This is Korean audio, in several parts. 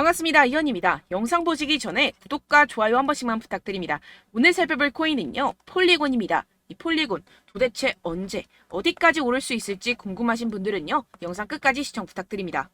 반갑습니다. 이현입니다. 영상 보시기 전에 구독과 좋아요 한 번씩만 부탁드립니다. 오늘 살펴볼 코인은요, 폴리곤입니다. 이 폴리곤 도대체 언제, 어디까지 오를 수 있을지 궁금하신 분들은요, 영상 끝까지 시청 부탁드립니다.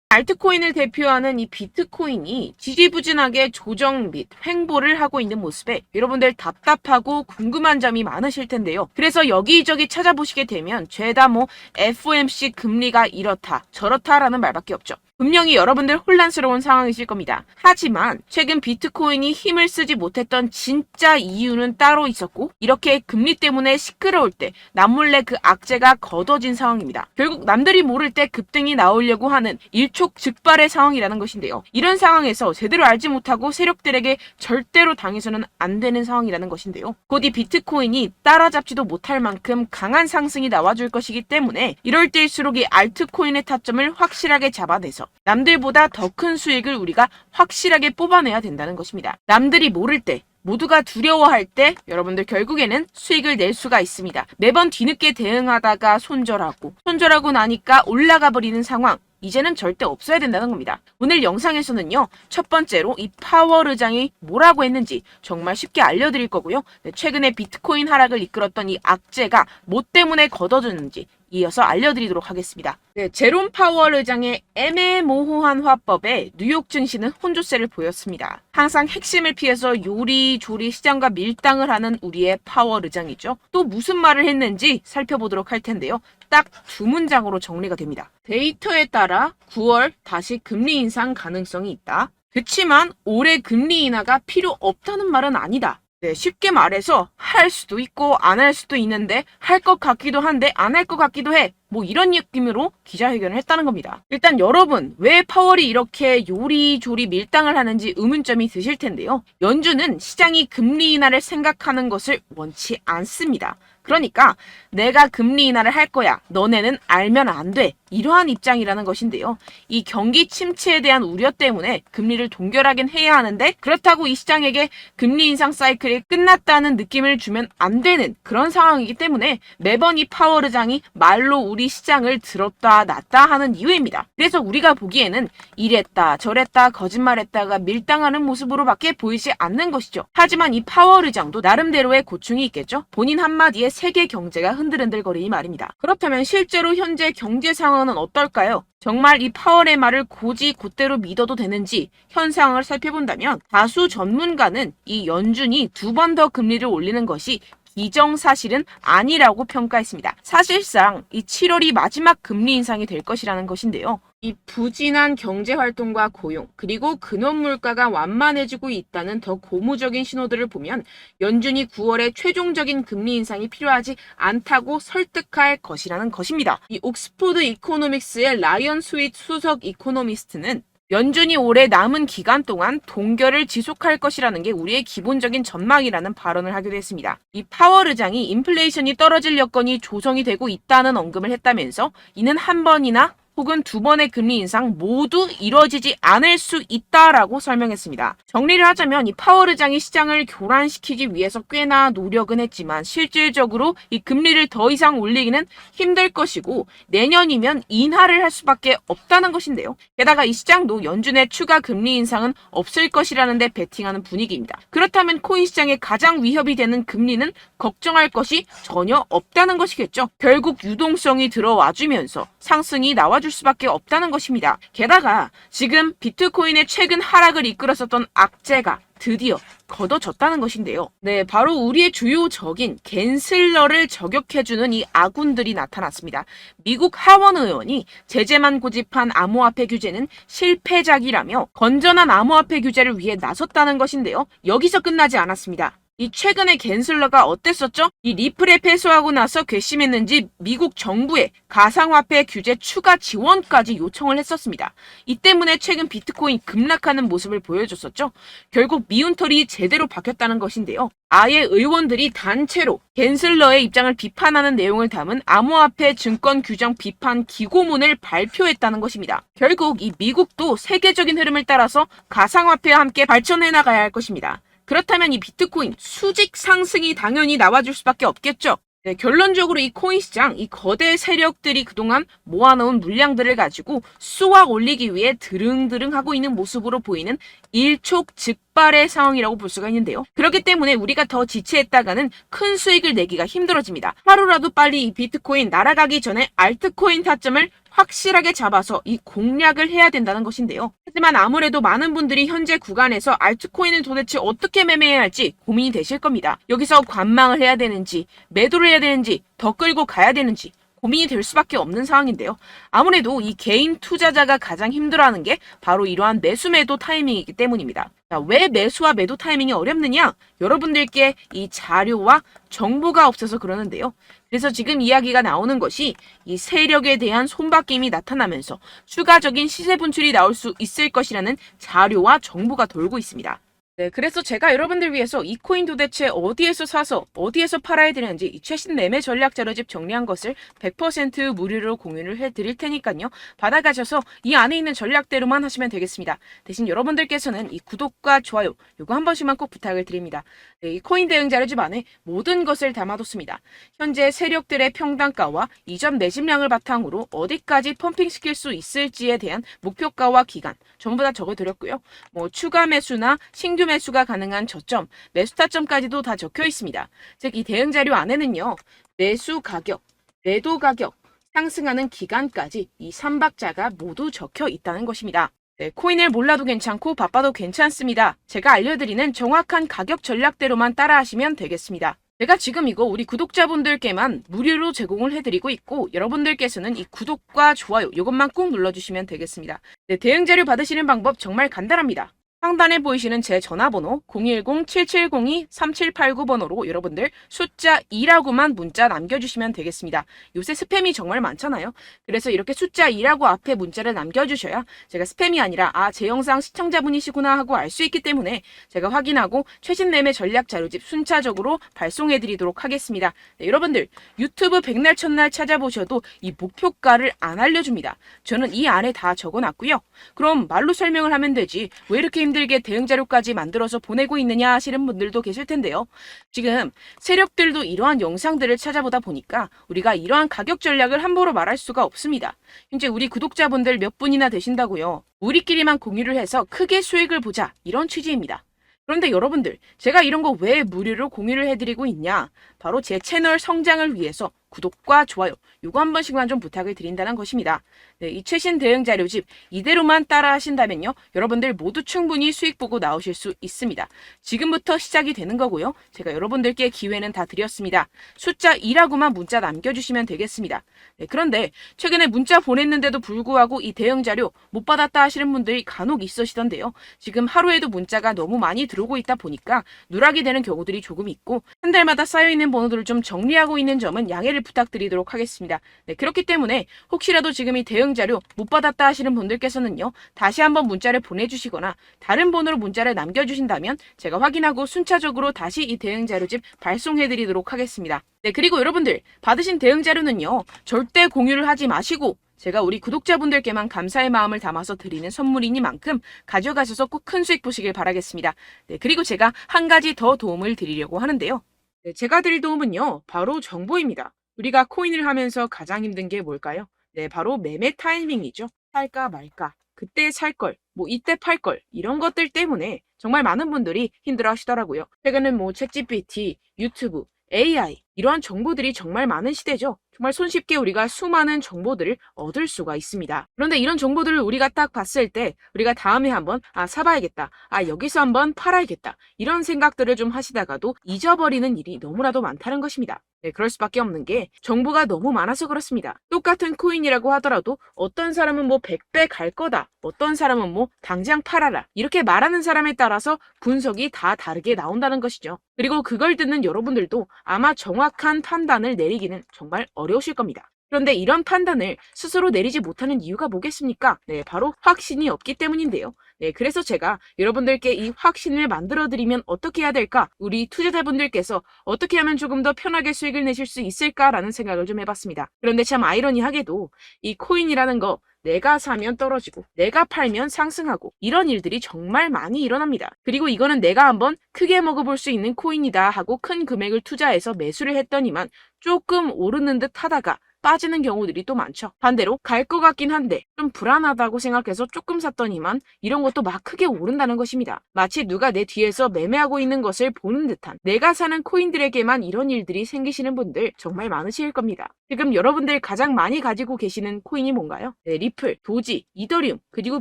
알트코인을 대표하는 이 비트코인이 지지부진하게 조정 및 횡보를 하고 있는 모습에 여러분들 답답하고 궁금한 점이 많으실 텐데요. 그래서 여기저기 찾아보시게 되면 죄다 FOMC 금리가 이렇다 저렇다라는 말밖에 없죠. 분명히 여러분들 혼란스러운 상황이실 겁니다. 하지만 최근 비트코인이 힘을 쓰지 못했던 진짜 이유는 따로 있었고, 이렇게 금리 때문에 시끄러울 때 남몰래 그 악재가 걷어진 상황입니다. 결국 남들이 모를 때 급등이 나오려고 하는 일촉즉발의 상황이라는 것인데요. 이런 상황에서 제대로 알지 못하고 세력들에게 절대로 당해서는 안 되는 상황이라는 것인데요. 곧 이 비트코인이 따라잡지도 못할 만큼 강한 상승이 나와줄 것이기 때문에 이럴 때일수록 이 알트코인의 타점을 확실하게 잡아내서 남들보다 더 큰 수익을 우리가 확실하게 뽑아내야 된다는 것입니다. 남들이 모를 때, 모두가 두려워할 때 여러분들 결국에는 수익을 낼 수가 있습니다. 매번 뒤늦게 대응하다가 손절하고 나니까 올라가 버리는 상황, 이제는 절대 없어야 된다는 겁니다. 오늘 영상에서는요, 첫 번째로 이 파월 의장이 뭐라고 했는지 정말 쉽게 알려드릴 거고요. 최근에 비트코인 하락을 이끌었던 이 악재가 뭐 때문에 걷어졌는지 이어서 알려드리도록 하겠습니다. 제롬 파월 의장의 애매모호한 화법에 뉴욕 증시는 혼조세를 보였습니다. 항상 핵심을 피해서 요리조리 시장과 밀당을 하는 우리의 파월 의장이죠. 또 무슨 말을 했는지 살펴보도록 할 텐데요. 딱 두 문장으로 정리가 됩니다. 데이터에 따라 9월 다시 금리 인상 가능성이 있다. 그치만 올해 금리 인하가 필요 없다는 말은 아니다. 쉽게 말해서 할 수도 있고 안 할 수도 있는데 할 것 같기도 한데 안 할 것 같기도 해. 이런 느낌으로 기자회견을 했다는 겁니다. 일단 여러분, 왜 파월이 이렇게 요리조리 밀당을 하는지 의문점이 드실 텐데요. 연준은 시장이 금리 인하를 생각하는 것을 원치 않습니다. 그러니까 내가 금리 인하를 할 거야. 너네는 알면 안 돼. 이러한 입장이라는 것인데요. 이 경기 침체에 대한 우려 때문에 금리를 동결하긴 해야 하는데, 그렇다고 이 시장에게 금리 인상 사이클이 끝났다는 느낌을 주면 안 되는 그런 상황이기 때문에 매번 이 파월 의장이 말로 우리 시장을 들었다 놨다 하는 이유입니다. 그래서 우리가 보기에는 이랬다 저랬다 거짓말했다가 밀당하는 모습으로밖에 보이지 않는 것이죠. 하지만 이 파월 의장도 나름대로의 고충이 있겠죠. 본인 한마디에 세계 경제가 흔들흔들거리니 말입니다. 그렇다면 실제로 현재 경제 상황은 어떨까요? 정말 이 파월의 말을 곧이 곧대로 믿어도 되는지 현상을 살펴본다면, 다수 전문가는 이 연준이 두 번 더 금리를 올리는 것이 기정사실은 아니라고 평가했습니다. 사실상 이 7월이 마지막 금리 인상이 될 것이라는 것인데요. 이 부진한 경제활동과 고용, 그리고 근원물가가 완만해지고 있다는 더 고무적인 신호들을 보면 연준이 9월에 최종적인 금리 인상이 필요하지 않다고 설득할 것이라는 것입니다. 이 옥스포드 이코노믹스의 라이언 스윗 수석 이코노미스트는 연준이 올해 남은 기간 동안 동결을 지속할 것이라는 게 우리의 기본적인 전망이라는 발언을 하기도 했습니다. 이 파월 의장이 인플레이션이 떨어질 여건이 조성이 되고 있다는 언급을 했다면서 이는 한 번이나 혹은 두 번의 금리 인상 모두 이뤄지지 않을 수 있다라고 설명했습니다. 정리를 하자면 이 파월 의장이 시장을 교란시키기 위해서 꽤나 노력은 했지만 실질적으로 이 금리를 더 이상 올리기는 힘들 것이고 내년이면 인하를 할 수밖에 없다는 것인데요. 게다가 이 시장도 연준의 추가 금리 인상은 없을 것이라는 데 베팅하는 분위기입니다. 그렇다면 코인 시장에 가장 위협이 되는 금리는 걱정할 것이 전혀 없다는 것이겠죠. 결국 유동성이 들어와주면서 상승이 나와줄 수밖에 없다는 것입니다. 게다가 지금 비트코인의 최근 하락을 이끌었었던 악재가 드디어 걷어졌다는 것인데요. 바로 우리의 주요 적인 갠슬러를 저격해주는 이 아군들이 나타났습니다. 미국 하원 의원이 제재만 고집한 암호화폐 규제는 실패작이라며 건전한 암호화폐 규제를 위해 나섰다는 것인데요. 여기서 끝나지 않았습니다. 이 최근에 갠슬러가 어땠었죠? 이 리플에 패소하고 나서 괘씸했는지 미국 정부에 가상화폐 규제 추가 지원까지 요청을 했었습니다. 이 때문에 최근 비트코인 급락하는 모습을 보여줬었죠. 결국 미운털이 제대로 박혔다는 것인데요. 아예 의원들이 단체로 갠슬러의 입장을 비판하는 내용을 담은 암호화폐 증권 규정 비판 기고문을 발표했다는 것입니다. 결국 이 미국도 세계적인 흐름을 따라서 가상화폐와 함께 발전해 나가야 할 것입니다. 그렇다면 이 비트코인 수직 상승이 당연히 나와줄 수밖에 없겠죠. 네, 결론적으로 이 코인 시장, 이 거대 세력들이 그동안 모아놓은 물량들을 가지고 쏘아 올리기 위해 드릉드릉 하고 있는 모습으로 보이는 일촉즉발의 상황이라고 볼 수가 있는데요. 그렇기 때문에 우리가 더 지체했다가는 큰 수익을 내기가 힘들어집니다. 하루라도 빨리 이 비트코인 날아가기 전에 알트코인 타점을 확실하게 잡아서 이 공략을 해야 된다는 것인데요. 하지만 아무래도 많은 분들이 현재 구간에서 알트코인을 도대체 어떻게 매매해야 할지 고민이 되실 겁니다. 여기서 관망을 해야 되는지, 매도를 해야 되는지, 더 끌고 가야 되는지 고민이 될 수밖에 없는 상황인데요. 아무래도 이 개인 투자자가 가장 힘들어하는 게 바로 이러한 매수 매도 타이밍이기 때문입니다. 자, 왜 매수와 매도 타이밍이 어렵느냐? 여러분들께 이 자료와 정보가 없어서 그러는데요. 그래서 지금 이야기가 나오는 것이 이 세력에 대한 손바뀜이 나타나면서 추가적인 시세 분출이 나올 수 있을 것이라는 자료와 정보가 돌고 있습니다. 네, 그래서 제가 여러분들 위해서 이 코인 도대체 어디에서 사서 어디에서 팔아야 되는지 이 최신 매매 전략 자료집 정리한 것을 100% 무료로 공유를 해드릴 테니까요. 받아가셔서 이 안에 있는 전략대로만 하시면 되겠습니다. 대신 여러분들께서는 이 구독과 좋아요 요거 한 번씩만 꼭 부탁을 드립니다. 네, 이 코인 대응 자료집 안에 모든 것을 담아뒀습니다. 현재 세력들의 평단가와 이전 매집량을 바탕으로 어디까지 펌핑시킬 수 있을지에 대한 목표가와 기간 전부 다 적어드렸고요. 뭐 추가 매수나 신규 매수가 가능한 저점, 매수 타점까지도 다 적혀 있습니다. 즉 이 대응 자료 안에는요. 매수 가격, 매도 가격, 상승하는 기간까지 이 3박자가 모두 적혀 있다는 것입니다. 네, 코인을 몰라도 괜찮고 바빠도 괜찮습니다. 제가 알려드리는 정확한 가격 전략대로만 따라하시면 되겠습니다. 제가 지금 이거 우리 구독자분들께만 무료로 제공을 해드리고 있고 여러분들께서는 이 구독과 좋아요 이것만 꼭 눌러주시면 되겠습니다. 네, 대응 자료 받으시는 방법 정말 간단합니다. 상단에 보이시는 제 전화번호 010-7702-3789번호로 여러분들 숫자 2라고만 문자 남겨주시면 되겠습니다. 요새 스팸이 정말 많잖아요. 그래서 이렇게 숫자 2라고 앞에 문자를 남겨주셔야 제가 스팸이 아니라 제 영상 시청자분이시구나 하고 알 수 있기 때문에 제가 확인하고 최신 매매 전략 자료집 순차적으로 발송해드리도록 하겠습니다. 네, 여러분들 유튜브 백날 첫날 찾아보셔도 이 목표가를 안 알려줍니다. 저는 이 안에 다 적어놨고요. 그럼 말로 설명을 하면 되지 왜 이렇게 힘들게 대응 자료까지 만들어서 보내고 있느냐 하시는 분들도 계실 텐데요. 지금 세력들도 이러한 영상들을 찾아보다 보니까 우리가 이러한 가격 전략을 함부로 말할 수가 없습니다. 현재 우리 구독자분들 몇 분이나 되신다고요. 우리끼리만 공유를 해서 크게 수익을 보자 이런 취지입니다. 그런데 여러분들 제가 이런 거 왜 무료로 공유를 해드리고 있냐? 바로 제 채널 성장을 위해서 구독과 좋아요 요거 한 번씩만 좀 부탁을 드린다는 것입니다. 네, 이 최신 대응 자료집 이대로만 따라 하신다면요. 여러분들 모두 충분히 수익 보고 나오실 수 있습니다. 지금부터 시작이 되는 거고요. 제가 여러분들께 기회는 다 드렸습니다. 숫자 2라고만 문자 남겨주시면 되겠습니다. 네, 그런데 최근에 문자 보냈는데도 불구하고 이 대응 자료 못 받았다 하시는 분들이 간혹 있으시던데요. 지금 하루에도 문자가 너무 많이 들어오고 있다 보니까 누락이 되는 경우들이 조금 있고 한 달마다 쌓여있는 번호들을 좀 정리하고 있는 점은 양해를 부탁드리도록 하겠습니다. 네, 그렇기 때문에 혹시라도 지금 이 대응 자료 못 받았다 하시는 분들께서는요. 다시 한번 문자를 보내주시거나 다른 번호로 문자를 남겨주신다면 제가 확인하고 순차적으로 다시 이 대응 자료집 발송해드리도록 하겠습니다. 네, 그리고 여러분들 받으신 대응 자료는요. 절대 공유를 하지 마시고 제가 우리 구독자분들께만 감사의 마음을 담아서 드리는 선물이니만큼 가져가셔서 꼭 큰 수익 보시길 바라겠습니다. 네, 그리고 제가 한 가지 더 도움을 드리려고 하는데요. 네, 제가 드릴 도움은요. 바로 정보입니다. 우리가 코인을 하면서 가장 힘든 게 뭘까요? 네, 바로 매매 타이밍이죠. 살까 말까, 그때 살 걸, 뭐 이때 팔 걸, 이런 것들 때문에 정말 많은 분들이 힘들어 하시더라고요. 최근은 뭐 챗GPT, 유튜브, AI 이러한 정보들이 정말 많은 시대죠. 정말 손쉽게 우리가 수많은 정보들을 얻을 수가 있습니다. 그런데 이런 정보들을 우리가 딱 봤을 때 우리가 다음에 한번 사봐야겠다. 여기서 한번 팔아야겠다. 이런 생각들을 좀 하시다가도 잊어버리는 일이 너무나도 많다는 것입니다. 네, 그럴 수밖에 없는 게 정보가 너무 많아서 그렇습니다. 똑같은 코인이라고 하더라도 어떤 사람은 뭐 100배 갈 거다. 어떤 사람은 뭐 당장 팔아라. 이렇게 말하는 사람에 따라서 분석이 다 다르게 나온다는 것이죠. 그리고 그걸 듣는 여러분들도 아마 정확한 판단을 내리기는 정말 어려우실 겁니다. 그런데 이런 판단을 스스로 내리지 못하는 이유가 뭐겠습니까? 네, 바로 확신이 없기 때문인데요. 네, 그래서 제가 여러분들께 이 확신을 만들어드리면 어떻게 해야 될까? 우리 투자자분들께서 어떻게 하면 조금 더 편하게 수익을 내실 수 있을까라는 생각을 좀 해봤습니다. 그런데 참 아이러니하게도 이 코인이라는 거 내가 사면 떨어지고 내가 팔면 상승하고 이런 일들이 정말 많이 일어납니다. 그리고 이거는 내가 한번 크게 먹어볼 수 있는 코인이다 하고 큰 금액을 투자해서 매수를 했더니만 조금 오르는 듯 하다가 빠지는 경우들이 또 많죠. 반대로 갈 것 같긴 한데 좀 불안하다고 생각해서 조금 샀더니만 이런 것도 막 크게 오른다는 것입니다. 마치 누가 내 뒤에서 매매하고 있는 것을 보는 듯한, 내가 사는 코인들에게만 이런 일들이 생기시는 분들 정말 많으실 겁니다. 지금 여러분들 가장 많이 가지고 계시는 코인이 뭔가요? 네, 리플, 도지, 이더리움, 그리고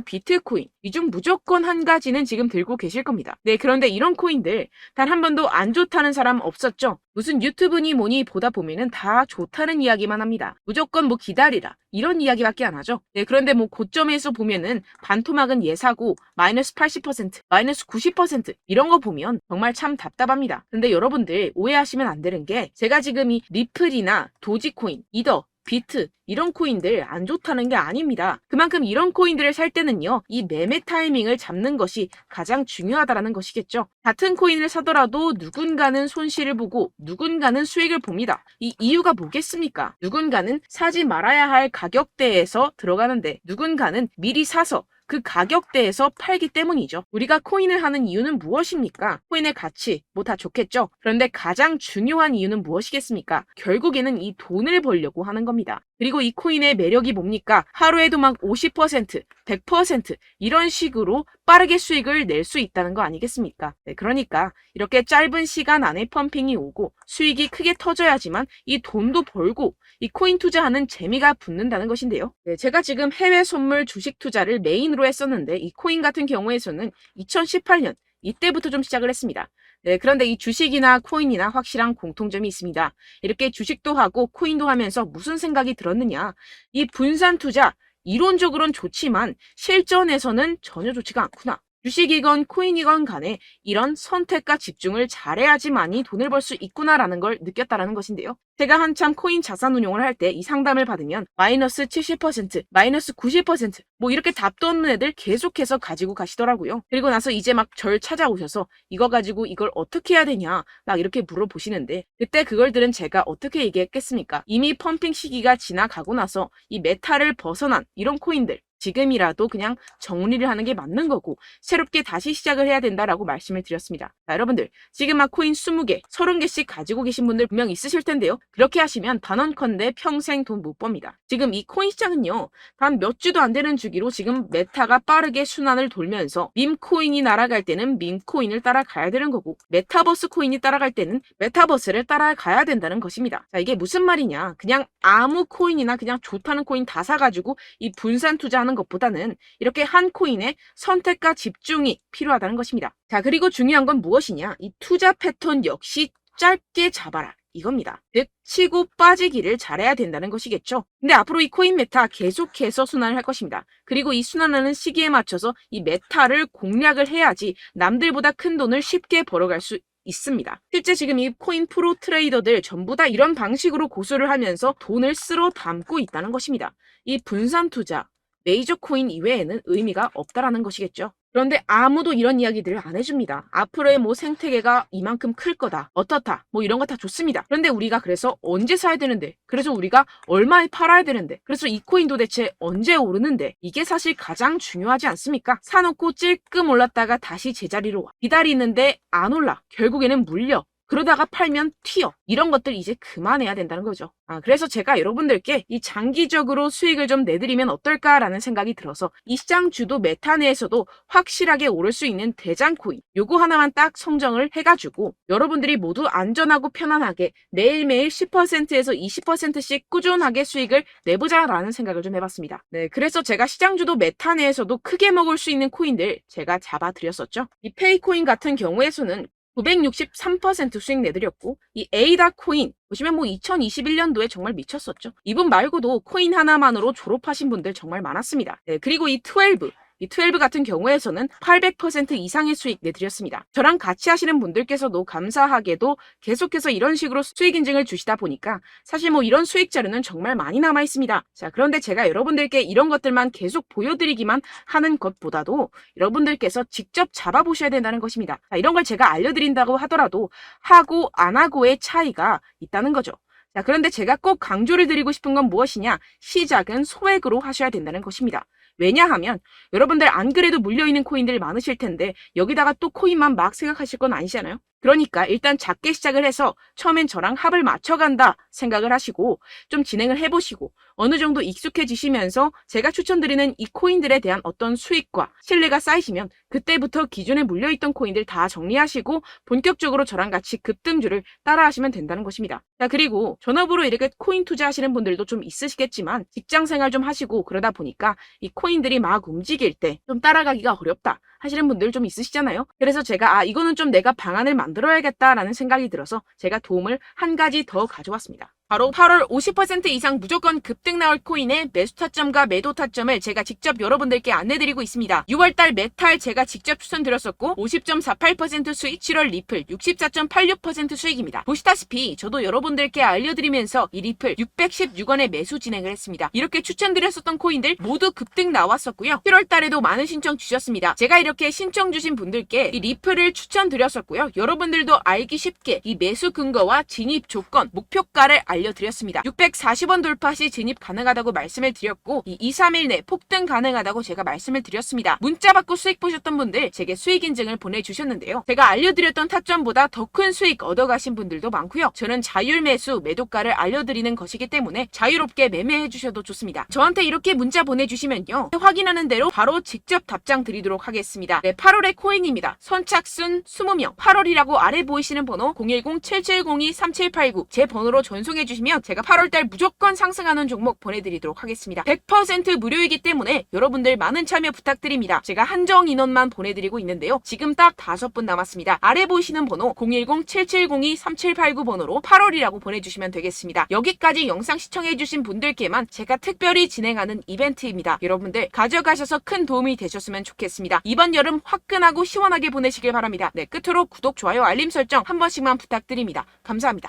비트코인. 이 중 무조건 한 가지는 지금 들고 계실 겁니다. 네, 그런데 이런 코인들 단 한 번도 안 좋다는 사람 없었죠? 무슨 유튜브니 뭐니 보다 보면은 다 좋다는 이야기만 합니다. 무조건 뭐 기다리라 이런 이야기밖에 안 하죠. 네, 그런데 뭐 고점에서 보면은 반토막은 예사고 마이너스 80%, 마이너스 90% 이런 거 보면 정말 참 답답합니다. 근데 여러분들 오해하시면 안 되는 게, 제가 지금 이 리플이나 도지코인, 이더, 비트 이런 코인들 안 좋다는 게 아닙니다. 그만큼 이런 코인들을 살 때는요, 이 매매 타이밍을 잡는 것이 가장 중요하다는 것이겠죠. 같은 코인을 사더라도 누군가는 손실을 보고 누군가는 수익을 봅니다. 이 이유가 뭐겠습니까? 누군가는 사지 말아야 할 가격대에서 들어가는데 누군가는 미리 사서 그 가격대에서 팔기 때문이죠. 우리가 코인을 하는 이유는 무엇입니까? 코인의 가치, 뭐 다 좋겠죠. 그런데 가장 중요한 이유는 무엇이겠습니까? 결국에는 이 돈을 벌려고 하는 겁니다. 그리고 이 코인의 매력이 뭡니까? 하루에도 막 50%, 100% 이런 식으로 빠르게 수익을 낼 수 있다는 거 아니겠습니까? 네, 그러니까 이렇게 짧은 시간 안에 펌핑이 오고 수익이 크게 터져야지만 이 돈도 벌고 이 코인 투자하는 재미가 붙는다는 것인데요. 네, 제가 지금 해외 선물 주식 투자를 메인으로 했었는데 이 코인 같은 경우에서는 2018년 이때부터 좀 시작을 했습니다. 네, 그런데 이 주식이나 코인이나 확실한 공통점이 있습니다. 이렇게 주식도 하고 코인도 하면서 무슨 생각이 들었느냐? 이 분산 투자, 이론적으로는 좋지만 실전에서는 전혀 좋지가 않구나. 주식이건 코인이건 간에 이런 선택과 집중을 잘해야지만이 돈을 벌 수 있구나라는 걸 느꼈다라는 것인데요. 제가 한참 코인 자산 운용을 할 때 이 상담을 받으면 마이너스 70%, 마이너스 90%, 뭐 이렇게 답도 없는 애들 계속해서 가지고 가시더라고요. 그리고 나서 이제 막 절 찾아오셔서 이거 가지고 이걸 어떻게 해야 되냐 막 이렇게 물어보시는데, 그때 그걸 들은 제가 어떻게 얘기했겠습니까? 이미 펌핑 시기가 지나가고 나서 이 메타를 벗어난 이런 코인들, 지금이라도 그냥 정리를 하는 게 맞는 거고 새롭게 다시 시작을 해야 된다라고 말씀을 드렸습니다. 자, 여러분들 지금 막 코인 20개, 30개씩 가지고 계신 분들 분명 있으실 텐데요. 그렇게 하시면 단언컨대 평생 돈 못 법니다. 지금 이 코인 시장은요, 단 몇 주도 안 되는 주기로 지금 메타가 빠르게 순환을 돌면서 밈코인이 날아갈 때는 밈코인을 따라가야 되는 거고 메타버스 코인이 따라갈 때는 메타버스를 따라가야 된다는 것입니다. 자, 이게 무슨 말이냐? 그냥 아무 코인이나 그냥 좋다는 코인 다 사가지고 이 분산 투자하는 것보다는 이렇게 한 코인에 선택과 집중이 필요하다는 것입니다. 자, 그리고 중요한 건 무엇이냐? 이 투자 패턴 역시 짧게 잡아라. 이겁니다. 즉 치고 빠지기를 잘해야 된다는 것이겠죠. 근데 앞으로 이 코인 메타 계속해서 순환을 할 것입니다. 그리고 이 순환하는 시기에 맞춰서 이 메타를 공략을 해야지 남들보다 큰 돈을 쉽게 벌어갈 수 있습니다. 실제 지금 이 코인 프로 트레이더들 전부 다 이런 방식으로 고수를 하면서 돈을 쓸어 담고 있다는 것입니다. 이 분산 투자, 메이저 코인 이외에는 의미가 없다라는 것이겠죠. 그런데 아무도 이런 이야기들을 안 해줍니다. 앞으로의 뭐 생태계가 이만큼 클 거다, 어떻다, 뭐 이런 거 다 좋습니다. 그런데 우리가 그래서 언제 사야 되는데, 그래서 우리가 얼마에 팔아야 되는데, 그래서 이 코인 도대체 언제 오르는데, 이게 사실 가장 중요하지 않습니까? 사놓고 찔끔 올랐다가 다시 제자리로 와. 기다리는데 안 올라. 결국에는 물려. 그러다가 팔면 튀어. 이런 것들 이제 그만해야 된다는 거죠. 그래서 제가 여러분들께 이 장기적으로 수익을 좀 내드리면 어떨까라는 생각이 들어서 이 시장 주도 메타 내에서도 확실하게 오를 수 있는 대장 코인, 요거 하나만 딱 선정을 해가지고 여러분들이 모두 안전하고 편안하게 매일매일 10%에서 20%씩 꾸준하게 수익을 내보자라는 생각을 좀 해봤습니다. 네, 그래서 제가 시장 주도 메타 내에서도 크게 먹을 수 있는 코인들 제가 잡아드렸었죠. 이 페이코인 같은 경우에서는 963% 수익 내드렸고, 이 에이다 코인 보시면 뭐 2021년도에 정말 미쳤었죠. 이분 말고도 코인 하나만으로 졸업하신 분들 정말 많았습니다. 네, 그리고 이 12 같은 경우에서는 800% 이상의 수익 내드렸습니다. 저랑 같이 하시는 분들께서도 감사하게도 계속해서 이런 식으로 수익 인증을 주시다 보니까 사실 뭐 이런 수익 자료는 정말 많이 남아 있습니다. 자, 그런데 제가 여러분들께 이런 것들만 계속 보여드리기만 하는 것보다도 여러분들께서 직접 잡아보셔야 된다는 것입니다. 자, 이런 걸 제가 알려드린다고 하더라도 하고 안 하고의 차이가 있다는 거죠. 자, 그런데 제가 꼭 강조를 드리고 싶은 건 무엇이냐? 시작은 소액으로 하셔야 된다는 것입니다. 왜냐하면 여러분들 안 그래도 물려있는 코인들 많으실 텐데 여기다가 또 코인만 막 생각하실 건 아니잖아요. 그러니까 일단 작게 시작을 해서 처음엔 저랑 합을 맞춰간다 생각을 하시고 좀 진행을 해보시고 어느 정도 익숙해지시면서 제가 추천드리는 이 코인들에 대한 어떤 수익과 신뢰가 쌓이시면 그때부터 기존에 물려있던 코인들 다 정리하시고 본격적으로 저랑 같이 급등주를 따라하시면 된다는 것입니다. 자, 그리고 전업으로 이렇게 코인 투자하시는 분들도 좀 있으시겠지만 직장 생활 좀 하시고 그러다 보니까 이 코인들이 막 움직일 때 좀 따라가기가 어렵다 하시는 분들 좀 있으시잖아요. 그래서 제가 이거는 좀 내가 방안을 만들어야겠다라는 생각이 들어서 제가 도움을 한 가지 더 가져왔습니다. 바로 8월 50% 이상 무조건 급등 나올 코인의 매수 타점과 매도 타점을 제가 직접 여러분들께 안내드리고 있습니다. 6월달 메탈 제가 직접 추천드렸었고 50.48% 수익, 7월 리플 64.86% 수익입니다. 보시다시피 저도 여러분들께 알려드리면서 이 리플 616원에 매수 진행을 했습니다. 이렇게 추천드렸었던 코인들 모두 급등 나왔었고요. 7월달에도 많은 신청 주셨습니다. 제가 이렇게 신청 주신 분들께 이 리플을 추천드렸었고요. 여러분들도 알기 쉽게 이 매수 근거와 진입 조건, 목표가를 알려드렸습니다. 640원 돌파 시 진입 가능하다고 말씀을 드렸고 이 2, 3일 내 폭등 가능하다고 제가 말씀을 드렸습니다. 문자 받고 수익 보셨던 분들 제게 수익 인증을 보내주셨는데요. 제가 알려드렸던 타점보다 더 큰 수익 얻어가신 분들도 많고요. 저는 자율 매수 매도가를 알려드리는 것이기 때문에 자유롭게 매매해 주셔도 좋습니다. 저한테 이렇게 문자 보내주시면요. 확인하는 대로 바로 직접 답장 드리도록 하겠습니다. 네, 8월의 코인입니다. 선착순 20명 8월이라고 아래 보이시는 번호 010-7702-3789 제 번호로 전송해 주시면 제가 8월달 무조건 상승하는 종목 보내드리도록 하겠습니다. 100% 무료이기 때문에 여러분들 많은 참여 부탁드립니다. 제가 한정 인원만 보내드리고 있는데요. 지금 딱 5분 남았습니다. 아래 보이시는 번호 010-7702-3789 번호로 8월이라고 보내주시면 되겠습니다. 여기까지 영상 시청해주신 분들께만 제가 특별히 진행하는 이벤트입니다. 여러분들 가져가셔서 큰 도움이 되셨으면 좋겠습니다. 이번 여름 화끈하고 시원하게 보내시길 바랍니다. 네, 끝으로 구독, 좋아요, 알림 설정 한 번씩만 부탁드립니다. 감사합니다.